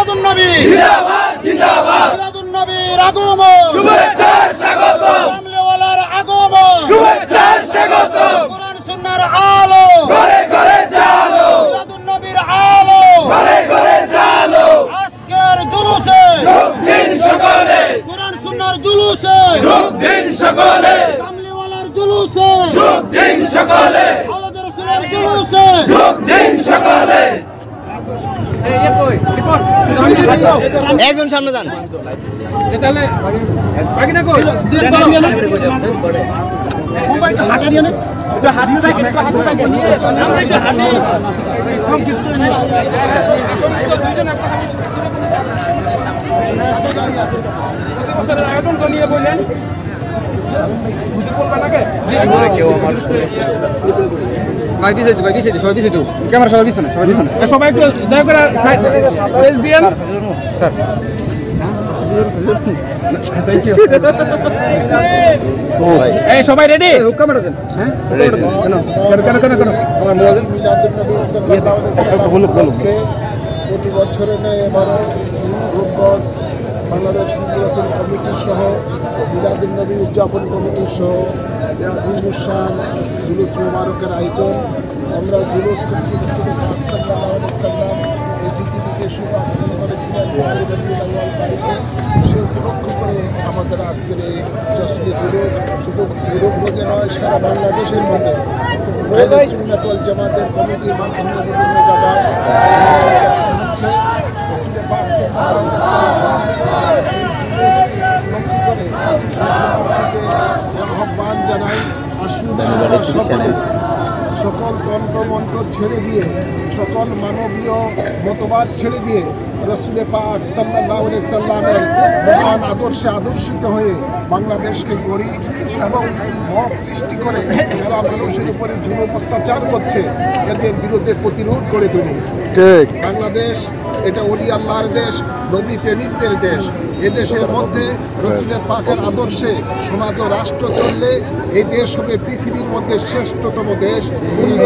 মিলাদুন্নবী জিন্দাবাদ জিন্দাবাদ মিলাদুন্নবীর আগমন শুভেচ্ছা স্বাগতম কামলিওয়ালার আগমন শুভেচ্ছা স্বাগতম কোরআন সুন্নাহর আলো ঘরে ঘরে জালো মিলাদুন্নবীর আলো ঘরে ঘরে জালো আজকের জুলুসে যোগ দিন সকলে কোরআন সুন্নাহর জুলুসে যোগ দিন সকলে কামলিওয়ালার জুলুসে যোগ দিন সকলে আলাদা রাসূলের জুলুসে যোগ দিন সকলে একজন সামনে যান। ভাই পিছিয়ে সবাই পিছিয়ে ক্যামেরা সবাই পিছনে সবাই একটু দয়া করে সাইজ দিয়েন এই সবাই রেডি ক্যামেরা দেন। কেন আমার মোবাইল প্রতি বছরে নেয় এবারও রূপগঞ্জ বাংলাদেশ হিন্দু রাসূল কমিটি সহ মিলাদুন্নবী উদযাপন কমিটি সহ আজিমুসান জুলুস মোবারকের আয়োজন। আমরা জুলুস করছি সাল্লাম এই পৃথিবীকে শুভারম্ভ করেছিলেন রবিউল আউয়াল তারিখে। সে উপলক্ষ করে আমাদের আজকের এই জশ্নে জুলুস শুধু এই রূপগঞ্জে নয়, সারা বাংলাদেশের মধ্যে সুন্নাত ওয়াল জামাতের কমিটির মাধ্যমে বিভিন্ন জায়গায় হচ্ছে। রাসূলের পাক সাল্লাল্লাহু আলাইহি ওয়াসাল্লাম লক্ষ্য করে দেশবাসীকে আহ্বান জানাই, আসুন আমরা সকলে সকল তন্ত্রমন্ত্র ছেড়ে দিয়ে, সকল মানবীয় মতবাদ ছেড়ে দিয়ে রাসূলের পাক সাল্লাল্লাহু আলাইহি সাল্লামের মহান আদর্শে আদর্শিত হয়ে বাংলাদেশকে গড়ি এবং মব সৃষ্টি করে যারা মানুষের উপরে জুলুম অত্যাচার করছে এদের বিরুদ্ধে প্রতিরোধ করে তুলি। বাংলাদেশ এটা ওলি আল্লাহর দেশ, নবী প্রেমিকদের দেশ। এদেশের মধ্যে রাসূলের পাকের আদর্শে সমাজ ও রাষ্ট্র চললে এই দেশ হবে পৃথিবীর মধ্যে শ্রেষ্ঠতম দেশ, উন্নত